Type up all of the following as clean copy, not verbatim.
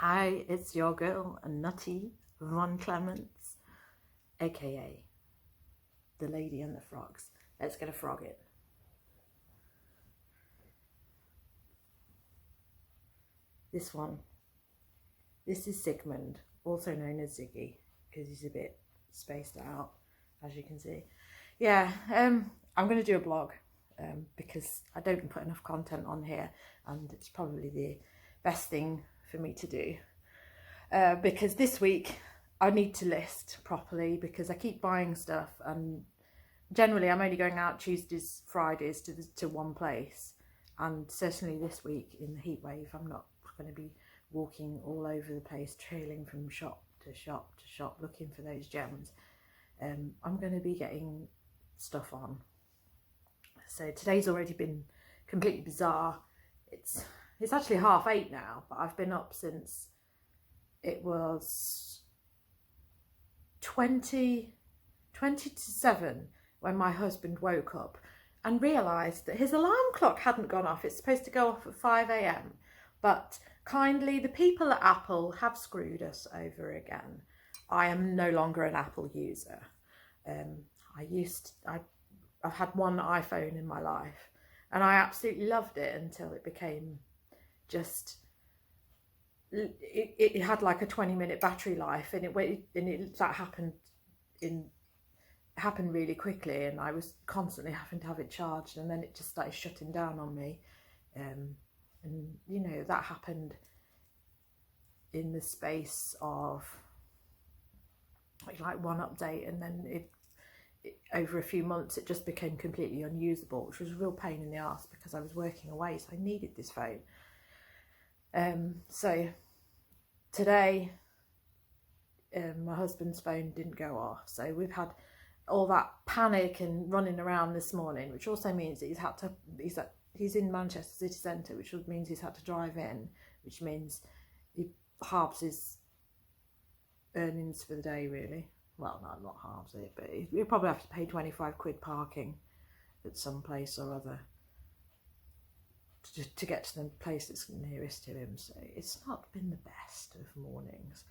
Hi, it's your girl, Nutty Von Clements, aka the lady and the frogs. Let's get a frog in. This one. This is Sigmund, also known as Ziggy, because he's a bit spaced out, as you can see. Yeah, I'm going to do a blog because I don't put enough content on here, and it's probably the best thing for me to do. Because this week I need to list properly because I keep buying stuff, and generally I'm only going out Tuesdays, Fridays to one place, and certainly this week in the heat wave I'm not going to be walking all over the place, trailing from shop to shop to shop looking for those gems. I'm going to be getting stuff on. So today's already been completely bizarre. It's actually 8:30 now, but I've been up since it was 20 to 7 when my husband woke up and realised that his alarm clock hadn't gone off. It's supposed to go off at 5 a.m. But kindly, the people at Apple have screwed us over again. I am no longer an Apple user. I've had one iPhone in my life, and I absolutely loved it until it became just. It had like a 20-minute battery life, and that happened really quickly, and I was constantly having to have it charged, and then it just started shutting down on me. And you know, that happened in the space of like one update, and then it over a few months it just became completely unusable, which was a real pain in the ass because I was working away, so I needed this phone. So today my husband's phone didn't go off, so we've had all that panic and running around this morning, which also means that he's in Manchester city centre, which means he's had to drive in, which means he halves his earnings for the day, really. Well, no, not halves it, but he'll probably have to pay 25 quid parking at some place or other to get to the place that's nearest to him. So it's not been the best of mornings.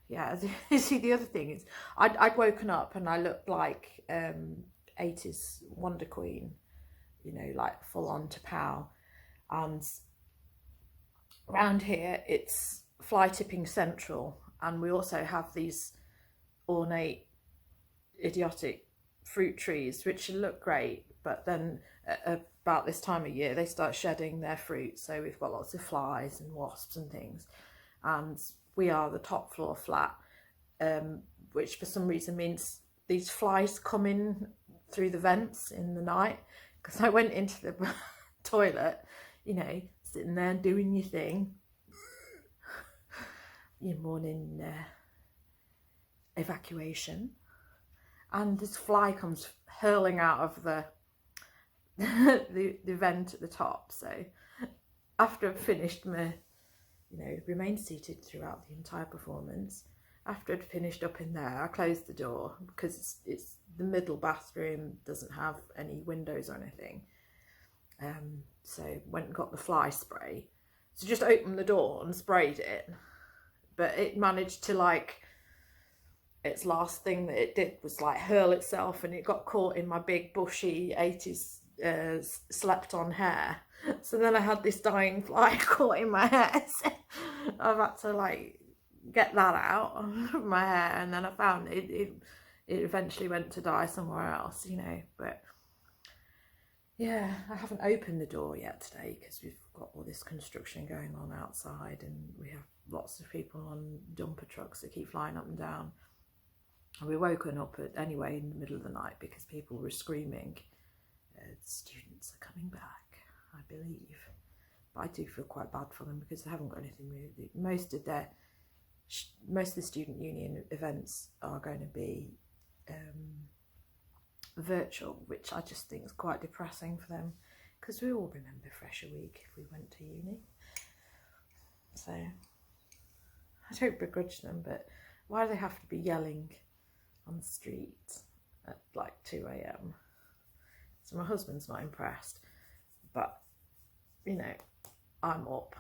Yeah, you see, the other thing is I'd woken up and I looked like 80s Wonder Queen, you know, like full on to pow. And around here it's fly tipping central, and we also have these ornate idiotic fruit trees which look great, but then about this time of year they start shedding their fruit, so we've got lots of flies and wasps and things. And we are the top floor flat, which for some reason means these flies come in through the vents in the night, because I went into the toilet, you know, sitting there doing your thing, your morning evacuation, and this fly comes hurling out of the vent at the top. So after I've finished my, you know, remained seated throughout the entire performance, after I'd finished up in there, I closed the door because it's the middle bathroom, doesn't have any windows or anything. So went and got the fly spray. So just opened the door and sprayed it, but it managed to, like, its last thing that it did was like hurl itself, and it got caught in my big bushy 80s slept on hair. So then I had this dying fly caught in my hair. So I've had to like get that out of my hair, and then I found it eventually went to die somewhere else, you know. But yeah, I haven't opened the door yet today because we've got all this construction going on outside, and we have lots of people on dumper trucks that keep flying up and down. And we woken up anyway in the middle of the night because people were screaming. Students are coming back, I believe. But I do feel quite bad for them because they haven't got anything really. Most of the student union events are going to be virtual, which I just think is quite depressing for them, because we all remember Fresher Week if we went to uni. So I don't begrudge them, but why do they have to be yelling on the street at like 2 a.m? So my husband's not impressed, but you know, I'm up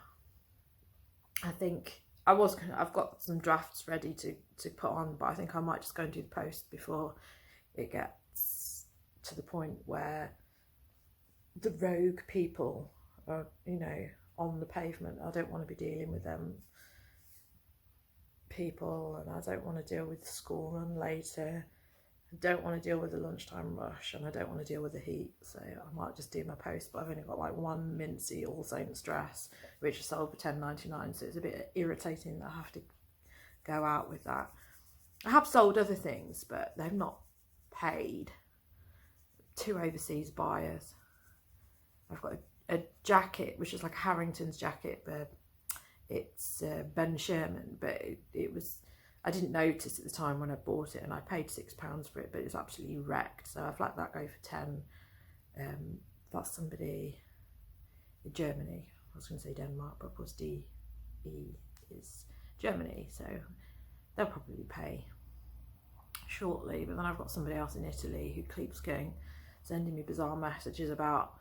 I think I've got some drafts ready to put on, but I think I might just go and do the post before it gets to the point where the rogue people are, you know, on the pavement. I don't want to be dealing with them people, and I don't want to deal with the school run later. I don't want to deal with the lunchtime rush, and I don't want to deal with the heat, so I might just do my post. But I've only got like one mincy All Saints dress which I sold for £10.99, so it's a bit irritating that I have to go out with that. I have sold other things, but they've not paid. 2 overseas buyers. I've got a jacket which is like a Harrington's jacket, but it's Ben Sherman, but it was, I didn't notice at the time when I bought it, and I paid £6 for it, but it's absolutely wrecked, so I've let that go for 10. That's somebody in Germany. I was going to say Denmark, but of course DE is Germany, so they'll probably pay shortly. But then I've got somebody else in Italy who keeps sending me bizarre messages about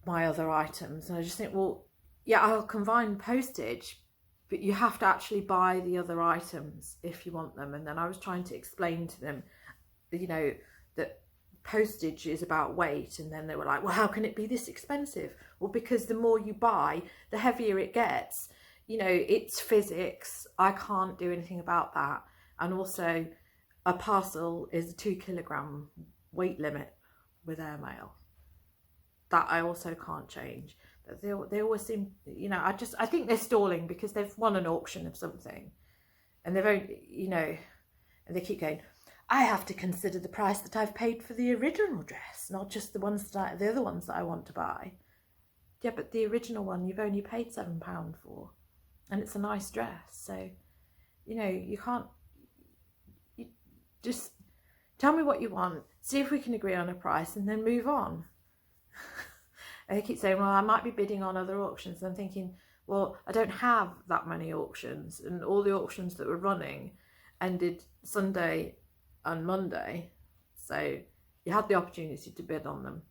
my other items, and I just think, well, yeah, I'll combine postage, but you have to actually buy the other items if you want them. And then I was trying to explain to them, you know, that postage is about weight, and then they were like, well, how can it be this expensive? Well, because the more you buy, the heavier it gets. You know, it's physics. I can't do anything about that. And also, a parcel is a 2 kilogram weight limit with airmail. That I also can't change. But they always seem, you know, I think they're stalling because they've won an auction of something, and they're very, you know, and they keep going, I have to consider the price that I've paid for the original dress, not just the other ones that I want to buy. Yeah, but the original one you've only paid £7 for, and it's a nice dress. So, you know, you can't, you just tell me what you want, see if we can agree on a price, and then move on. And they keep saying, well, I might be bidding on other auctions. And I'm thinking, well, I don't have that many auctions, and all the auctions that were running ended Sunday and Monday, so you had the opportunity to bid on them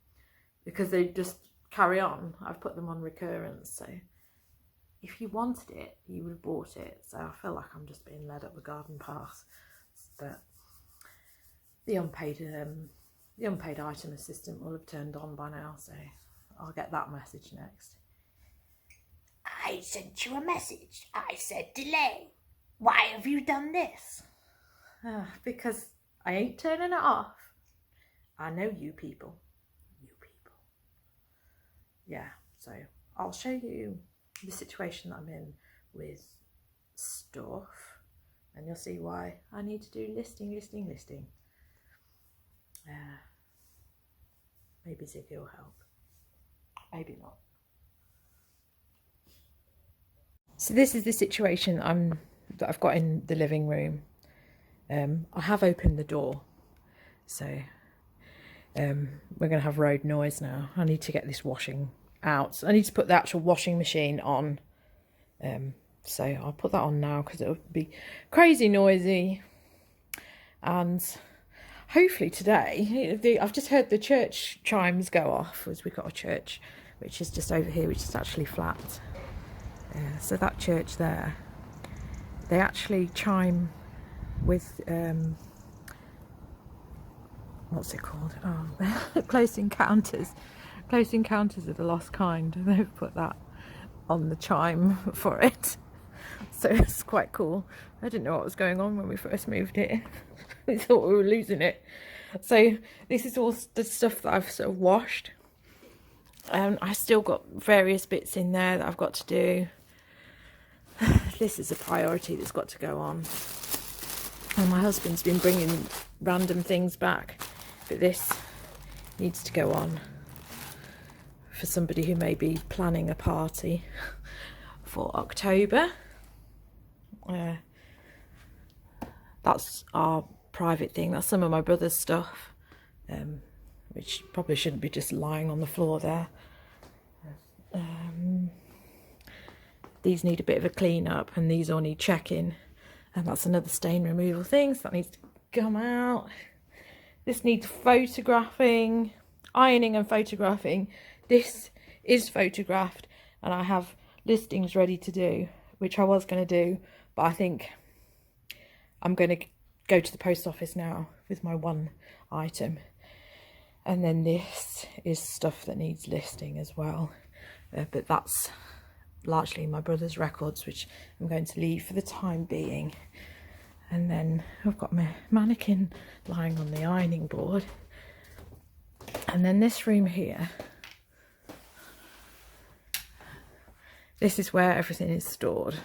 because they just carry on. I've put them on recurrence, so if you wanted it, you would have bought it. So I feel like I'm just being led up the garden path. But the unpaid item assistant will have turned on by now, so I'll get that message next. I sent you a message. I said delay. Why have you done this? Because I ain't turning it off. I know you people. You people. Yeah, so I'll show you the situation that I'm in with stuff, and you'll see why I need to do listing. Maybe Ziggy will help. Maybe not. So this is the situation that I've got in the living room. I have opened the door, so we're going to have road noise now. I need to get this washing out. I need to put the actual washing machine on. So I'll put that on now because it'll be crazy noisy. And hopefully today, I've just heard the church chimes go off, as we've got a church which is just over here, which is actually flat. So that church there, they actually chime with what's it called? Oh, Close Encounters of the Lost Kind. They've put that on the chime for it, so it's quite cool. I didn't know what was going on when we first moved here. We thought we were losing it. So this is all the stuff that I've sort of washed. I've still got various bits in there that I've got to do. This is a priority that's got to go on. And my husband's been bringing random things back, but this needs to go on for somebody who may be planning a party for October. That's our private thing. That's some of my brother's stuff, which probably shouldn't be just lying on the floor there. These need a bit of a clean up, and these all need checking. And that's another stain removal thing, so that needs to come out. This needs photographing, ironing and photographing. This is photographed, and I have listings ready to do, which I was going to do, but I think I'm going to go to the post office now with my one item. And then this is stuff that needs listing as well, but that's largely my brother's records, which I'm going to leave for the time being. And then I've got my mannequin lying on the ironing board. And then this room here, this is where everything is stored.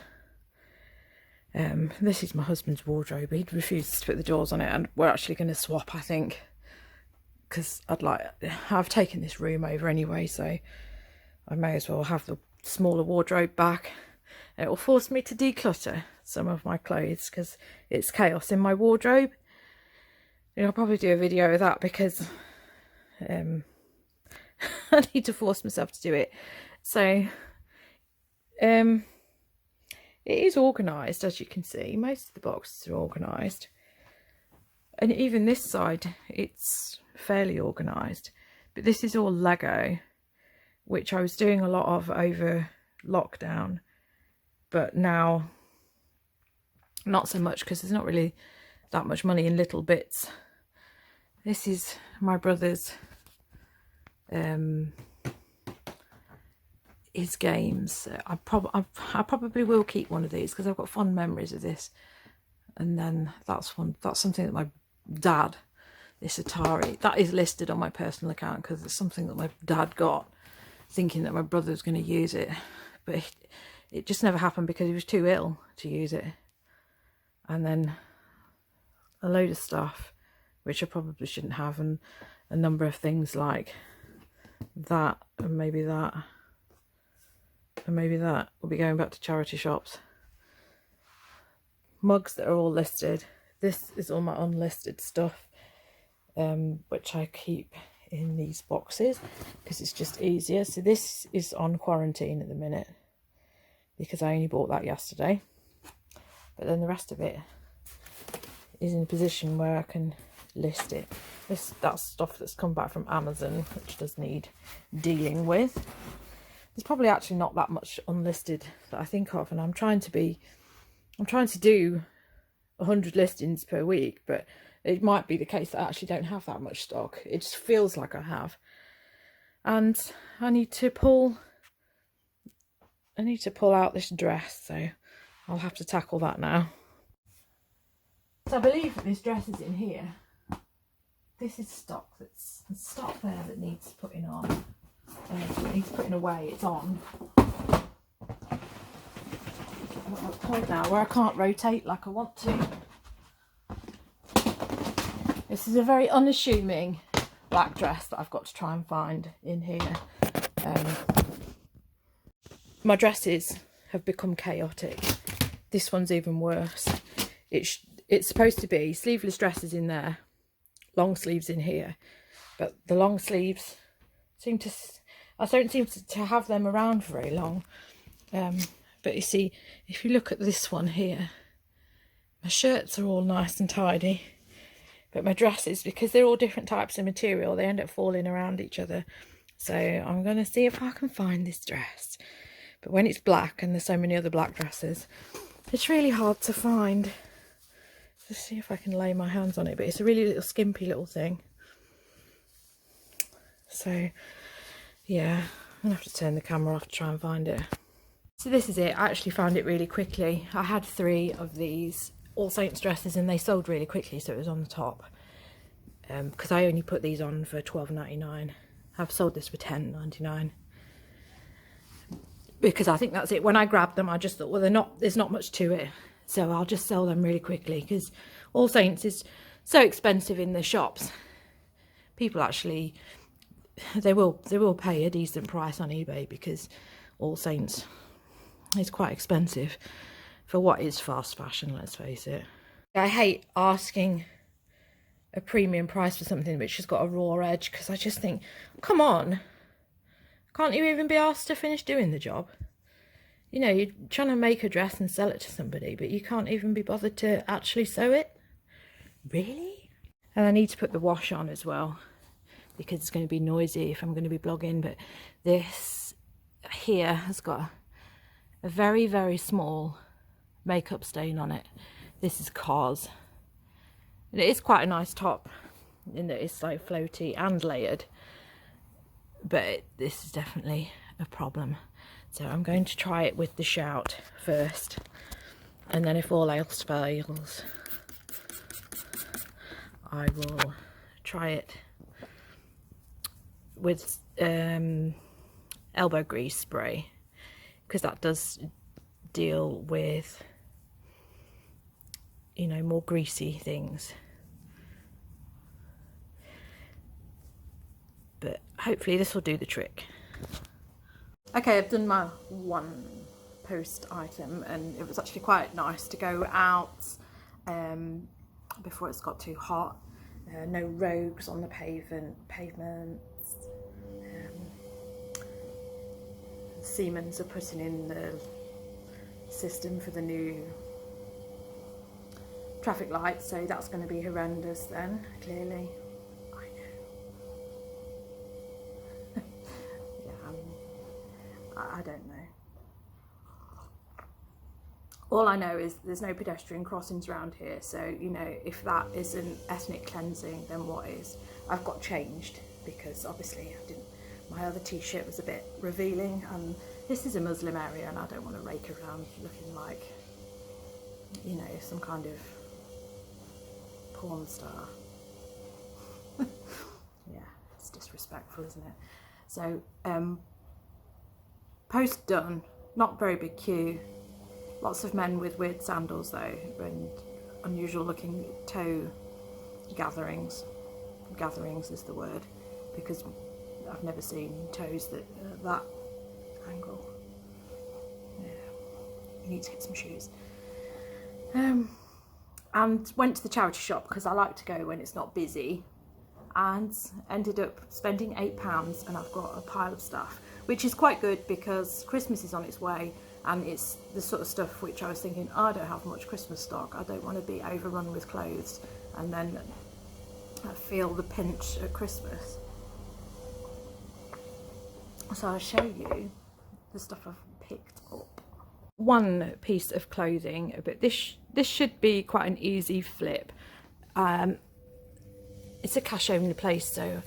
This is my husband's wardrobe. He refuses to put the doors on it, and we're actually going to swap, I think, because I've taken this room over anyway, so I may as well have the smaller wardrobe back. It will force me to declutter some of my clothes because it's chaos in my wardrobe. I'll probably do a video of that because I need to force myself to do it. So it is organised, as you can see. Most of the boxes are organised, and even this side it's fairly organised, but this is all Lego, which I was doing a lot of over lockdown, but now not so much because there's not really that much money in little bits. This is my brother's his games. I probably will keep one of these because I've got fond memories of this. And then that's something that my dad, this Atari, that is listed on my personal account because it's something that my dad got, thinking that my brother was going to use it, but it just never happened because he was too ill to use it. And then a load of stuff which I probably shouldn't have, and a number of things like that, and maybe that, and maybe that will be going back to charity shops. Mugs that are all listed. This is all my unlisted stuff, which I keep in these boxes because it's just easier. So this is on quarantine at the minute because I only bought that yesterday, but then the rest of it is in a position where I can list it. That's stuff that's come back from Amazon, which does need dealing with. There's probably actually not that much unlisted that I think of, and I'm trying to do 100 listings per week, but it might be the case that I actually don't have that much stock. It just feels like I have, and I need to pull out this dress, so I'll have to tackle that now. So I believe that this dress is in here. This is stock there that needs putting on. It needs putting away. It's on. I'm at a point now where I can't rotate like I want to. This is a very unassuming black dress that I've got to try and find in here. My dresses have become chaotic. This one's even worse. It's supposed to be sleeveless dresses in there, long sleeves in here, but the long sleeves I don't seem to have them around very long. But you see, if you look at this one here, my shirts are all nice and tidy, but my dresses, because they're all different types of material, they end up falling around each other. So I'm going to see if I can find this dress. But when it's black, and there's so many other black dresses, it's really hard to find. Let's see if I can lay my hands on it, but it's a really little skimpy little thing. So yeah, I'm going to have to turn the camera off to try and find it. So this is it. I actually found it really quickly. I had 3 of these All Saints dresses and they sold really quickly, so it was on the top. Because I only put these on for $12.99. I've sold this for $10.99. Because I think that's it. When I grabbed them, I just thought, well, there's not much to it, so I'll just sell them really quickly, because All Saints is so expensive in the shops. People actually, they will pay a decent price on eBay, because All Saints is quite expensive for what is fast fashion, let's face it. I hate asking a premium price for something which has got a raw edge, because I just think, come on, can't you even be asked to finish doing the job? You know, you're trying to make a dress and sell it to somebody, but you can't even be bothered to actually sew it? Really? And I need to put the wash on as well, because it's going to be noisy if I'm going to be blogging. But this here has got a very, very small makeup stain on it. This is Cars. And it is quite a nice top in that it's like floaty and layered. But this is definitely a problem. So I'm going to try it with the Shout first. And then if all else fails, I will try it with elbow grease spray, because that does deal with, you know, more greasy things. But hopefully this will do the trick. Okay, I've done my one post item, and it was actually quite nice to go out before it's got too hot. No rogues on the pavements. Siemens are putting in the system for the new traffic lights, so that's going to be horrendous then, clearly. I know. Yeah, I don't know. All I know is there's no pedestrian crossings around here, so, you know, if that isn't ethnic cleansing, then what is? I've got changed because obviously my other t-shirt was a bit revealing, and this is a Muslim area and I don't want to rake around looking like, you know, some kind of porn star. Yeah, it's disrespectful, isn't it? So, post done, not very big queue. Lots of men with weird sandals though, and unusual looking toe gatherings. Gatherings is the word, because I've never seen toes that angle. Yeah, you need to get some shoes. And went to the charity shop because I like to go when it's not busy, and ended up spending £8, and I've got a pile of stuff, which is quite good because Christmas is on its way. And it's the sort of stuff which I was thinking, oh, I don't have much Christmas stock. I don't want to be overrun with clothes and then I feel the pinch at Christmas. So I'll show you the stuff I've picked up. One piece of clothing, but this should be quite an easy flip. It's a cash only place, so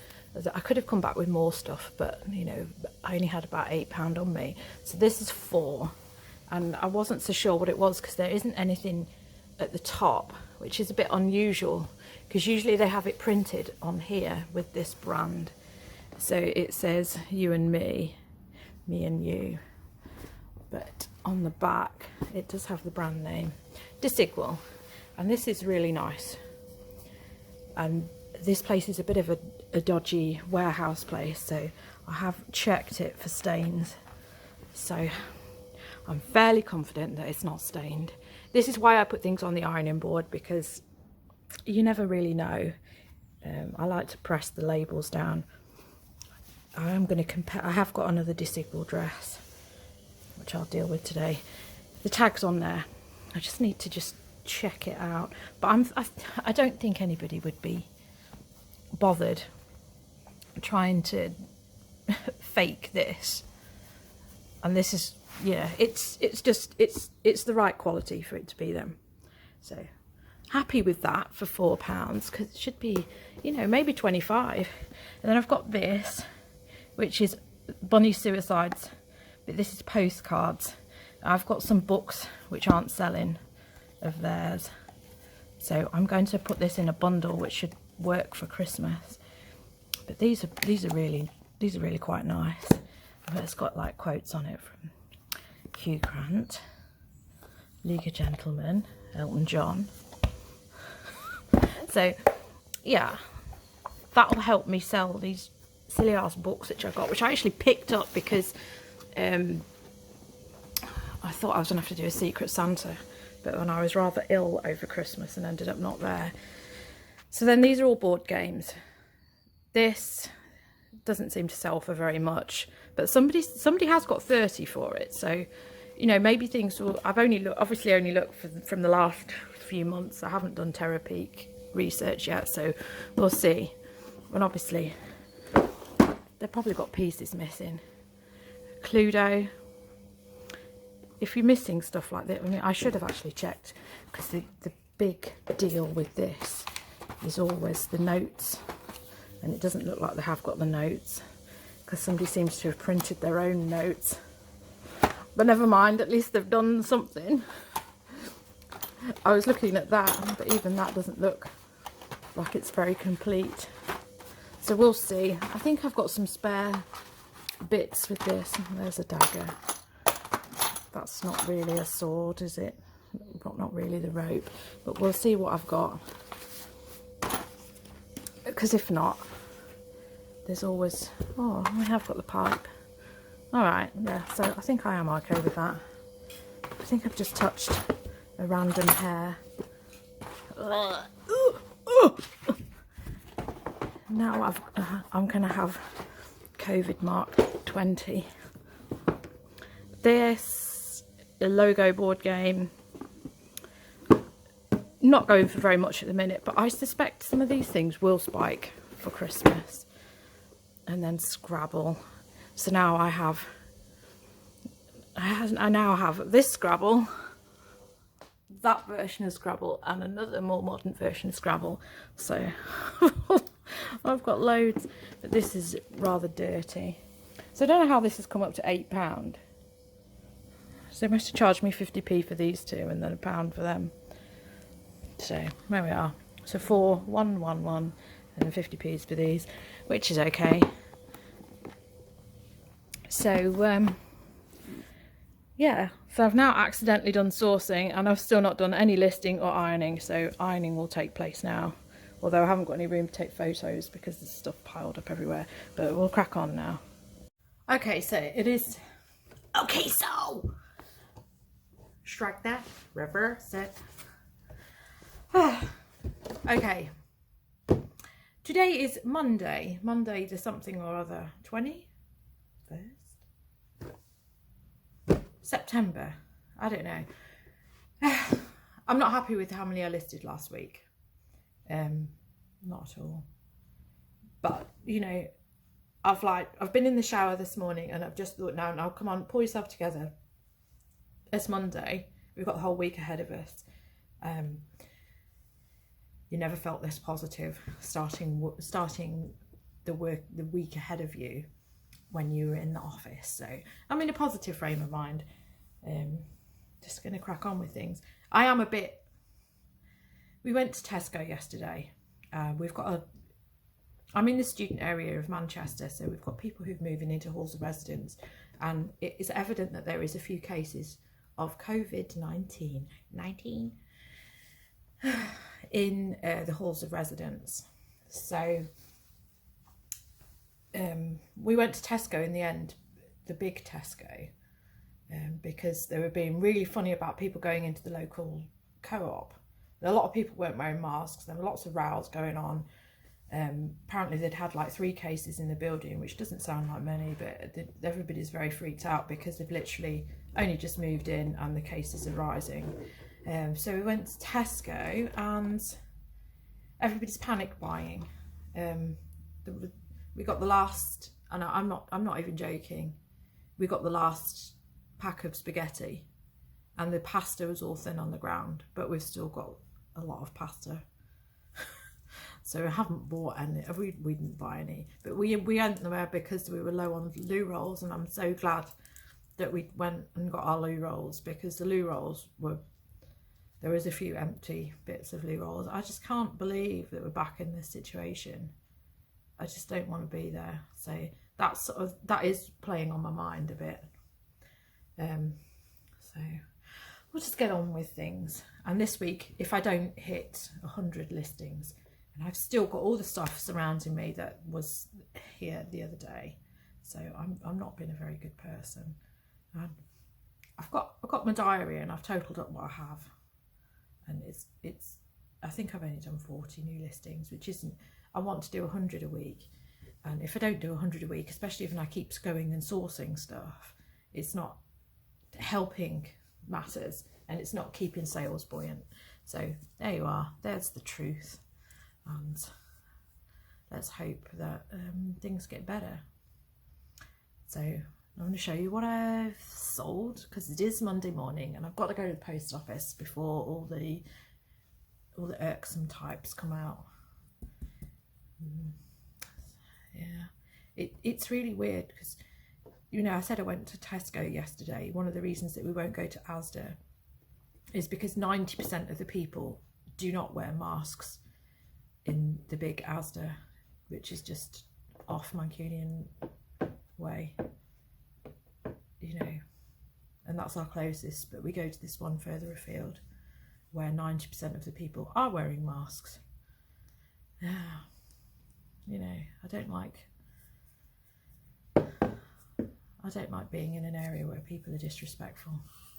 I could have come back with more stuff, but you know, I only had about £8 on me. So this is 4. And I wasn't so sure what it was because there isn't anything at the top, which is a bit unusual because usually they have it printed on here with this brand. So it says you and me and you, but on the back it does have the brand name, Desigual, and this is really nice. And this place is a bit of a dodgy warehouse place, so I have checked it for stains. So I'm fairly confident that it's not stained. This is why I put things on the ironing board, because you never really know. I like to press the labels down. I am going to compare. I have got another Desigual dress, which I'll deal with today. The tag's on there. I just need to just check it out. But I don't think anybody would be bothered trying to fake this. And this is, yeah, it's the right quality for it to be them. So happy with that for £4, because it should be, you know, maybe 25. And then I've got this, which is Bunny Suicides, but this is postcards. I've got some books which aren't selling of theirs, so I'm going to put this in a bundle, which should work for Christmas. But these are really quite nice. It's got like quotes on it from Hugh Grant, League of Gentlemen, Elton John. So yeah, that'll help me sell these silly ass books which I got, which I actually picked up because I thought I was gonna have to do a Secret Santa, but when I was rather ill over Christmas and ended up not there. So then these are all board games. This doesn't seem to sell for very much, but somebody has got 30 for it, so you know, maybe things will. I've obviously only looked from the last few months. I haven't done Terra Peak research yet, so we'll see. And obviously they've probably got pieces missing. Cluedo, if you're missing stuff like that, I mean, I should have actually checked, because the big deal with this is always the notes, and it doesn't look like they have got the notes, because somebody seems to have printed their own notes. But never mind, at least they've done something. I was looking at that, but even that doesn't look like it's very complete. So we'll see. I think I've got some spare bits with this. There's a dagger. That's not really a sword, is it? Not really the rope, but we'll see what I've got. Because if not, there's always... Oh, I have got the pipe. Alright, yeah, so I think I am okay with that. I think I've just touched a random hair. Now I'm going to have COVID Mark 20. This, the logo board game, not going for very much at the minute, but I suspect some of these things will spike for Christmas. And then Scrabble. So now I now have this Scrabble, that version of Scrabble, and another more modern version of Scrabble. So I've got loads, but this is rather dirty. So I don't know how this has come up to £8. So they must have charged me 50p for these two, and then £1 for them. So there we are. So 111, and then 50p's for these, which is okay. So yeah, so I've now accidentally done sourcing, and I've still not done any listing or ironing, so ironing will take place now, although I haven't got any room to take photos because there's stuff piled up everywhere, but we'll crack on now. Okay, so it is... Okay, so... Strike that, reverse it. Okay. Today is Monday the something or other, 21st? September, I don't know. I'm not happy with how many I listed last week. Not at all. But, you know, I've been in the shower this morning, and I've just thought, now come on, pull yourself together. It's Monday. We've got the whole week ahead of us. You never felt this positive starting the week ahead of you when you were in the office. So I'm in a positive frame of mind. Just going to crack on with things. We went to Tesco yesterday. I'm in the student area of Manchester, so we've got people who've moving into halls of residence, and it is evident that there is a few cases of COVID-19 in the halls of residence. So we went to Tesco in the end, the big Tesco, because they were being really funny about people going into the local co-op. A lot of people weren't wearing masks. There were lots of rows going on. Apparently they'd had like 3 cases in the building, which doesn't sound like many, but everybody's very freaked out because they've literally only just moved in and the cases are rising. So we went to Tesco and everybody's panic buying. We got the last, and I'm not even joking, we got the last pack of spaghetti, and the pasta was all thin on the ground, but we've still got a lot of pasta. So we haven't bought any. We didn't buy any, but we went there because we were low on loo rolls, and I'm so glad that we went and got our loo rolls, because the loo rolls were, there was a few empty bits of loo rolls. I just can't believe that we're back in this situation. I just don't want to be there. So that is playing on my mind a bit. So we'll just get on with things. And this week, if I don't hit 100 listings, and I've still got all the stuff surrounding me that was here the other day, so I'm not being a very good person. And I've got my diary, and I've totaled up what I have, and it's I think I've only done 40 new listings, which isn't. I want to do 100 a week, and if I don't do 100 a week, especially if I keep going and sourcing stuff, it's not helping matters, and it's not keeping sales buoyant. So there you are, there's the truth, and let's hope that things get better. So I'm going to show you what I've sold, because it is Monday morning and I've got to go to the post office before all the irksome types come out. Yeah, it's really weird because, you know, I said I went to Tesco yesterday. One of the reasons that we won't go to Asda is because 90% of the people do not wear masks in the big Asda, which is just off Mancunian way, you know, and that's our closest. But we go to this one further afield where 90% of the people are wearing masks. You know, I don't like being in an area where people are disrespectful.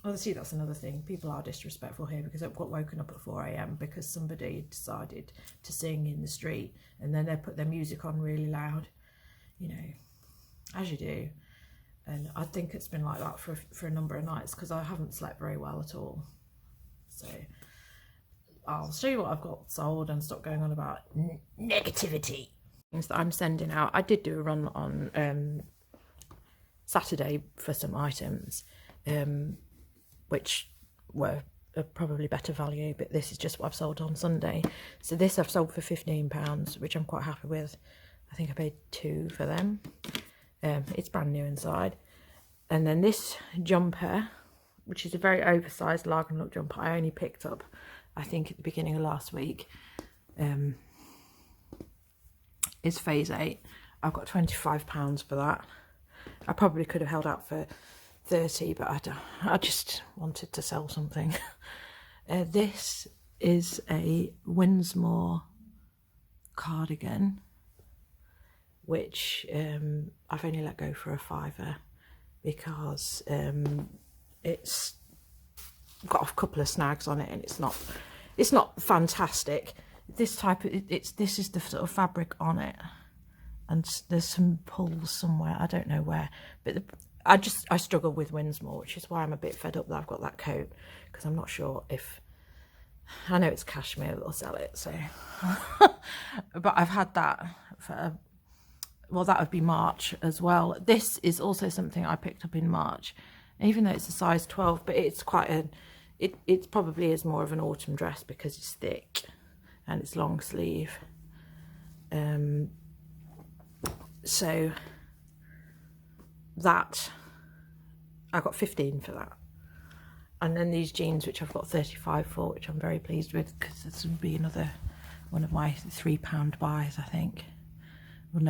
Obviously, that's another thing. People are disrespectful here because I've got woken up at 4 AM because somebody decided to sing in the street, and then they put their music on really loud, you know, as you do. And I think it's been like that for a number of nights because I haven't slept very well at all. So I'll show you what I've got sold and stop going on about negativity. Things that I'm sending out. I did do a run on Saturday for some items, which were probably better value, but this is just what I've sold on Sunday. So this I've sold for £15, which I'm quite happy with. I think I paid £2 for them. It's brand new inside. And then this jumper, which is a very oversized Largan look jumper, I only picked up, I think, at the beginning of last week. Is phase 8. I've got £25 for that. I probably could have held out for 30, but I just wanted to sell something. This is a Winsmore cardigan, which I've only let go for a £5 because it's got a couple of snags on it and it's not fantastic. This is the sort of fabric on it, and there's some pulls somewhere, I don't know where, but I struggle with Winsmore, which is why I'm a bit fed up that I've got that coat, because I'm not sure if, I know it's cashmere that'll sell it, so but I've had that for, well, that would be March as well. This is also something I picked up in March, even though it's a size 12, but it's quite it probably is more of an autumn dress because it's thick and it's long sleeve. So that, I got 15 for that. And then these jeans, which I've got 35 for, which I'm very pleased with, because this would be another one of my £3 buys, I think. Well,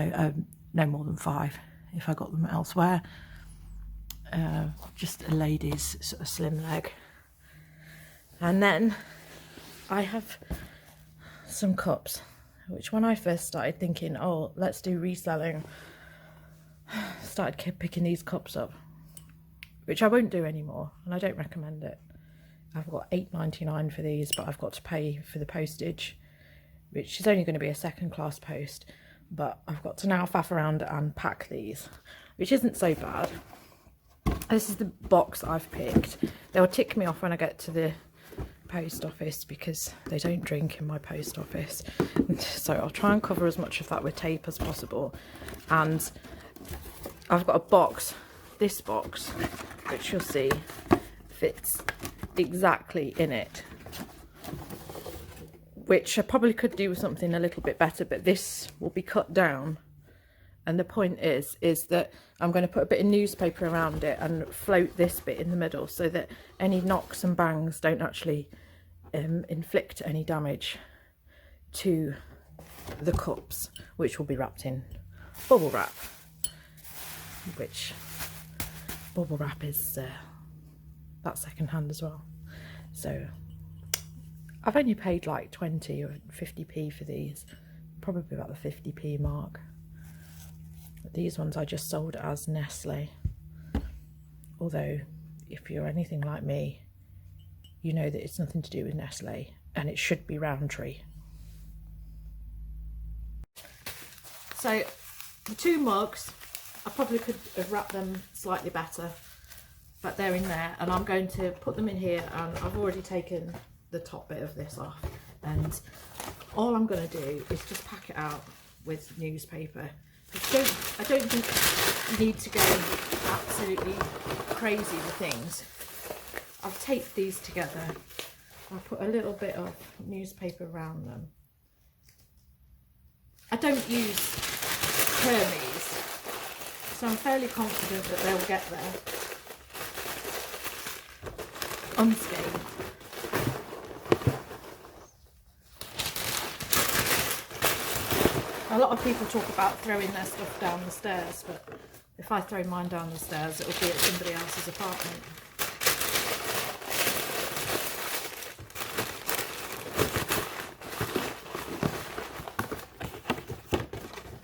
no more than 5 if I got them elsewhere. Just a lady's sort of slim leg. And then I have some cups, which when I first started thinking, oh, let's do reselling, started picking these cups up, which I won't do anymore, and I don't recommend it. I've got £8.99 for these, but I've got to pay for the postage, which is only going to be a second-class post, but I've got to now faff around and pack these, which isn't so bad. This is the box I've picked. They'll tick me off when I get to the post office because they don't drink in my post office, so I'll try and cover as much of that with tape as possible. And I've got a box, this box, which you'll see fits exactly in it, which I probably could do with something a little bit better, but this will be cut down. And the point is that I'm going to put a bit of newspaper around it and float this bit in the middle so that any knocks and bangs don't actually inflict any damage to the cups, which will be wrapped in bubble wrap, which bubble wrap is that's second hand as well. So I've only paid like 20 or 50p for these, probably about the 50p mark. These ones I just sold as Nestle, although if you're anything like me, you know that it's nothing to do with Nestle and it should be Roundtree. So the 2 mugs, I probably could have wrapped them slightly better, but they're in there, and I'm going to put them in here, and I've already taken the top bit of this off, and all I'm going to do is just pack it out with newspaper I don't think you need to go absolutely crazy with things. I've taped these together. I'll put a little bit of newspaper around them. I don't use Hermes, so I'm fairly confident that they'll get there unscathed. A lot of people talk about throwing their stuff down the stairs, but if I throw mine down the stairs, it'll be at somebody else's apartment.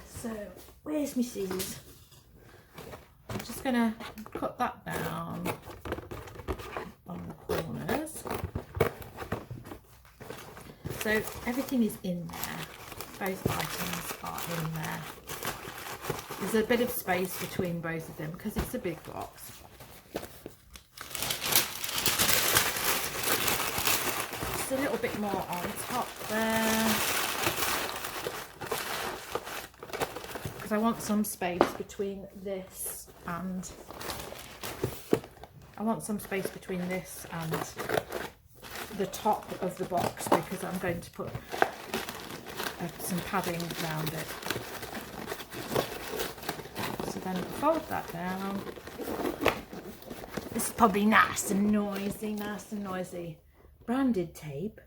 So, where's my scissors? I'm just going to cut that down on the corners. So, everything is in there. Both items are in there. There's a bit of space between both of them because it's a big box. Just a little bit more on top there. Because I want some space between this and the top of the box, because I'm going to put some padding around it. So then fold that down. This is probably nice and noisy. Branded tape.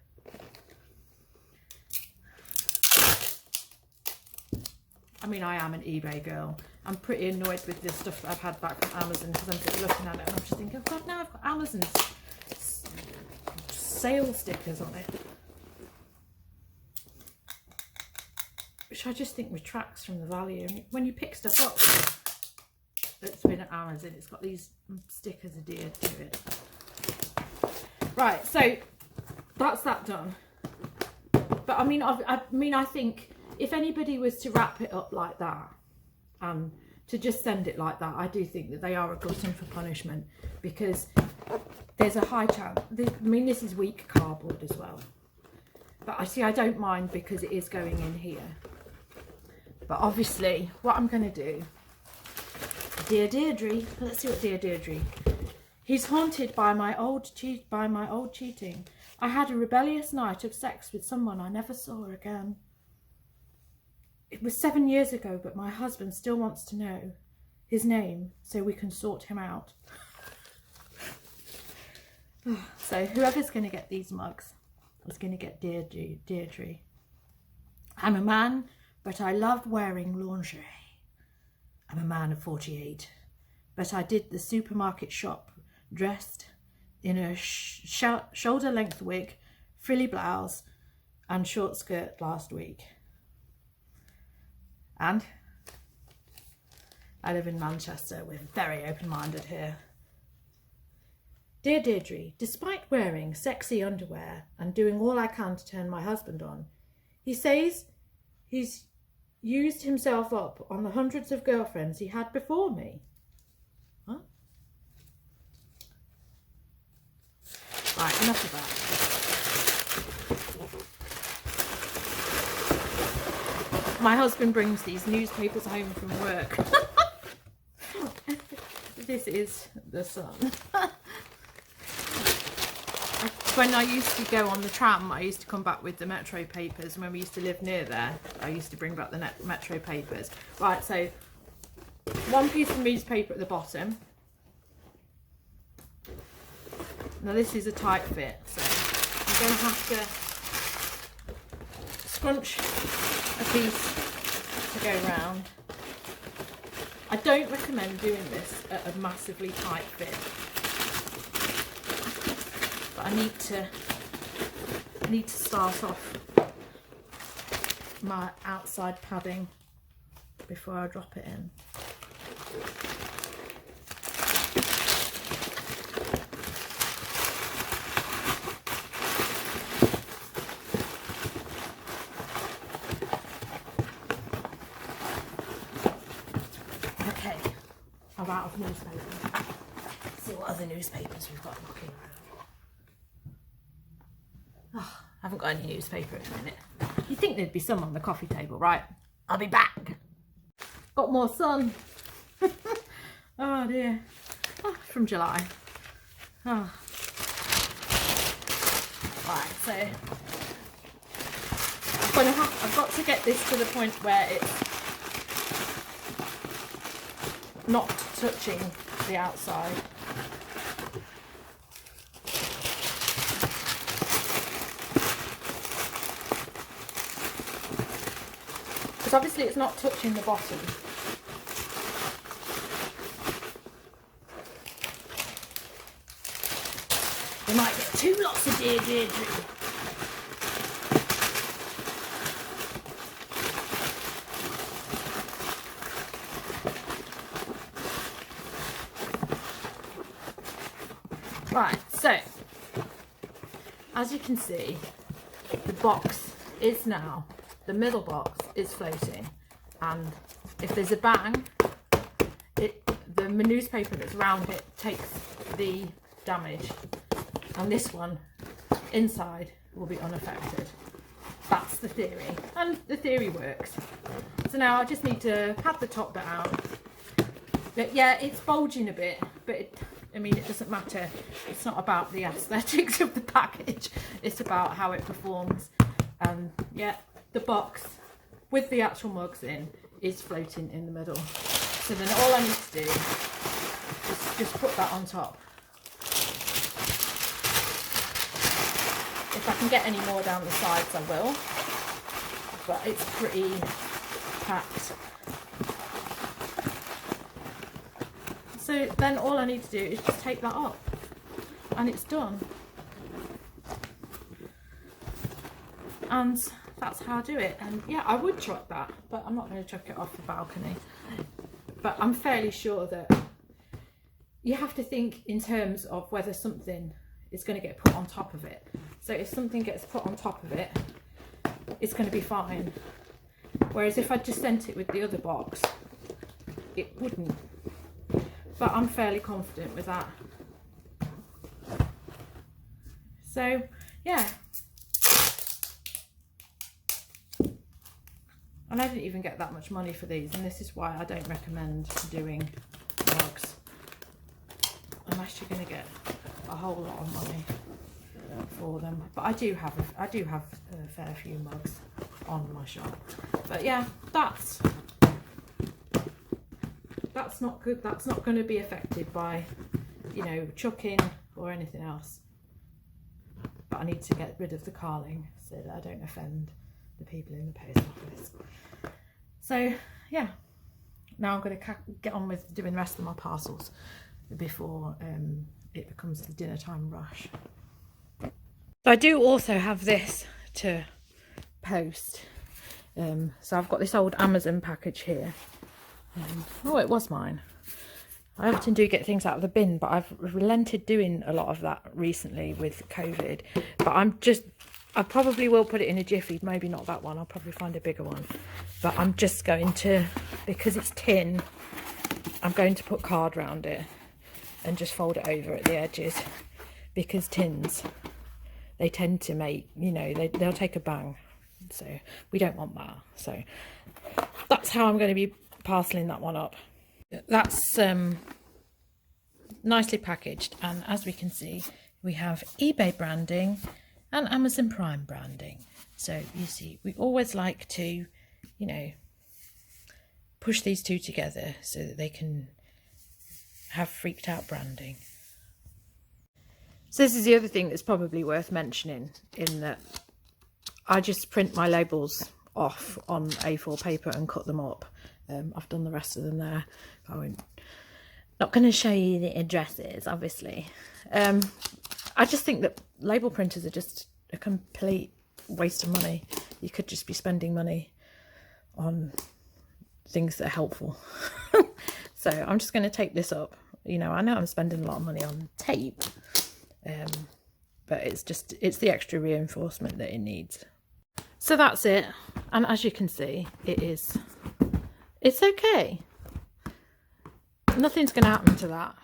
I mean, I am an eBay girl. I'm pretty annoyed with this stuff that I've had back from Amazon, because I'm just looking at it and I'm just thinking, oh God, now I've got Amazon's sale stickers on it. Which I just think retracts from the value. When you pick stuff up that's been at Amazon, it's got these stickers adhered to it. Right, so that's that done. But I mean, I think if anybody was to wrap it up like that and to just send it like that, I do think that they are a glutton for punishment, because there's a high chance. This is weak cardboard as well. But I don't mind, because it is going in here. But obviously, what I'm going to do, Dear Deirdre, let's see what Dear Deirdre. He's haunted by my old cheating. I had a rebellious night of sex with someone I never saw again. It was 7 years ago, but my husband still wants to know his name so we can sort him out. So whoever's going to get these mugs is going to get Deirdre. I'm a man, but I love wearing lingerie. I'm a man of 48, but I did the supermarket shop dressed in a shoulder-length wig, frilly blouse and short skirt last week. And I live in Manchester. We're very open-minded here. Dear Deirdre, despite wearing sexy underwear and doing all I can to turn my husband on, he says he's used himself up on the hundreds of girlfriends he had before me. Huh? Right, enough of that. My husband brings these newspapers home from work. This is the Sun. When I used to go on the tram, I used to come back with the Metro papers. And when we used to live near there, I used to bring back the Metro papers. Right, so one piece of newspaper at the bottom. Now this is a tight fit, so I'm going to have to scrunch a piece to go round. I don't recommend doing this at a massively tight fit. But I need to start off my outside padding before I drop it in. Okay, I'm out of newspapers. Let's see what other newspapers we've got knocking around. Oh, I haven't got any newspaper at the minute. You'd think there'd be some on the coffee table, right? I'll be back. got more sun. Oh dear. Oh, from July. Oh. Right, so I've got to get this to the point where it's not touching the outside. Because obviously it's not touching the bottom. We might get 2 lots of Deirdre. Right, so as you can see, the box is now, the middle box is floating, and if there's a bang, the newspaper that's around it takes the damage, and this one inside will be unaffected. That's the theory, and the theory works. So now I just need to pad the top bit out. But yeah, it's bulging a bit, but I mean, it doesn't matter. It's not about the aesthetics of the package. It's about how it performs. And yeah, the box with the actual mugs in is floating in the middle. So then all I need to do is just put that on top. If I can get any more down the sides, I will. But it's pretty packed. So then all I need to do is just take that up, and it's done. And that's how I do it. And yeah, I would chuck that, but I'm not going to chuck it off the balcony. But I'm fairly sure that you have to think in terms of whether something is going to get put on top of it. So if something gets put on top of it, it's going to be fine. Whereas if I just sent it with the other box, it wouldn't. But I'm fairly confident with that. So yeah. And I didn't even get that much money for these, and this is why I don't recommend doing mugs unless you're going to get a whole lot of money for them. But I do have a fair few mugs on my shop. But yeah, that's not good. That's not going to be affected by, you know, chucking or anything else. But I need to get rid of the carling so that I don't offend the people in the post office. So yeah, now I'm going to get on with doing the rest of my parcels before it becomes the dinner time rush. So I do also have this to post. So I've got this old Amazon package here. Oh, it was mine. I often do get things out of the bin, but I've relented doing a lot of that recently with COVID. But I probably will put it in a jiffy, maybe not that one, I'll probably find a bigger one. But I'm just going to, because it's tin, I'm going to put card around it and just fold it over at the edges, because tins, they tend to make, you know, they'll take a bang. So we don't want that. So that's how I'm going to be parceling that one up. That's nicely packaged, and as we can see, we have eBay branding and Amazon Prime branding. So you see, we always like to, you know, push these two together so that they can have freaked out branding. So this is the other thing that's probably worth mentioning, in that I just print my labels off on A4 paper and cut them up. I've done the rest of them there. Not going to show you the addresses, obviously. I just think that label printers are just a complete waste of money. You could just be spending money on things that are helpful. So I'm just going to take this up. You know, I know I'm spending a lot of money on tape, but it's the extra reinforcement that it needs. So that's it. And as you can see, it's okay. Nothing's going to happen to that.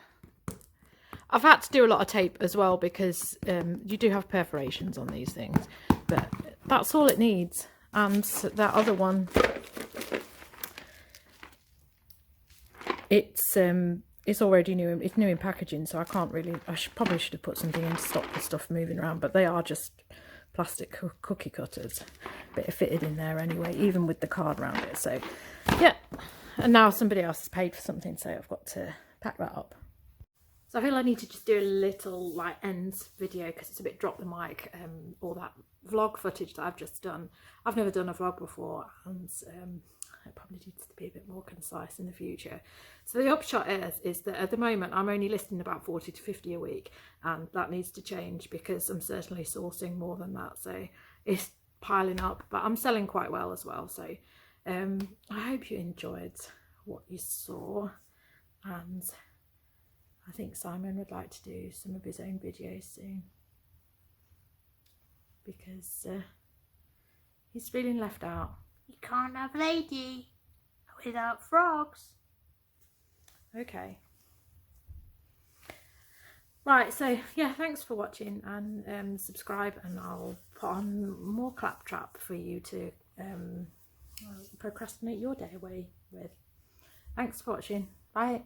I've had to do a lot of tape as well, because you do have perforations on these things, but that's all it needs. And that other one it's already new. It's new in packaging, so I can't really. Probably should have put something in to stop the stuff moving around, but they are just plastic cookie cutters, but it fitted in there anyway, even with the card around it. So yeah, and now somebody else has paid for something, so I've got to pack that up. So I feel I need to just do a little like ends video because it's a bit drop the mic, all that vlog footage that I've just done. I've never done a vlog before, and it probably needs to be a bit more concise in the future. So the upshot is that at the moment I'm only listing about 40 to 50 a week, and that needs to change because I'm certainly sourcing more than that. So it's piling up, but I'm selling quite well as well. So I hope you enjoyed what you saw, and I think Simon would like to do some of his own videos soon because he's feeling left out. You can't have lady without frogs. Okay. Right, so yeah, thanks for watching, and subscribe, and I'll put on more claptrap for you to procrastinate your day away with. Thanks for watching. Bye.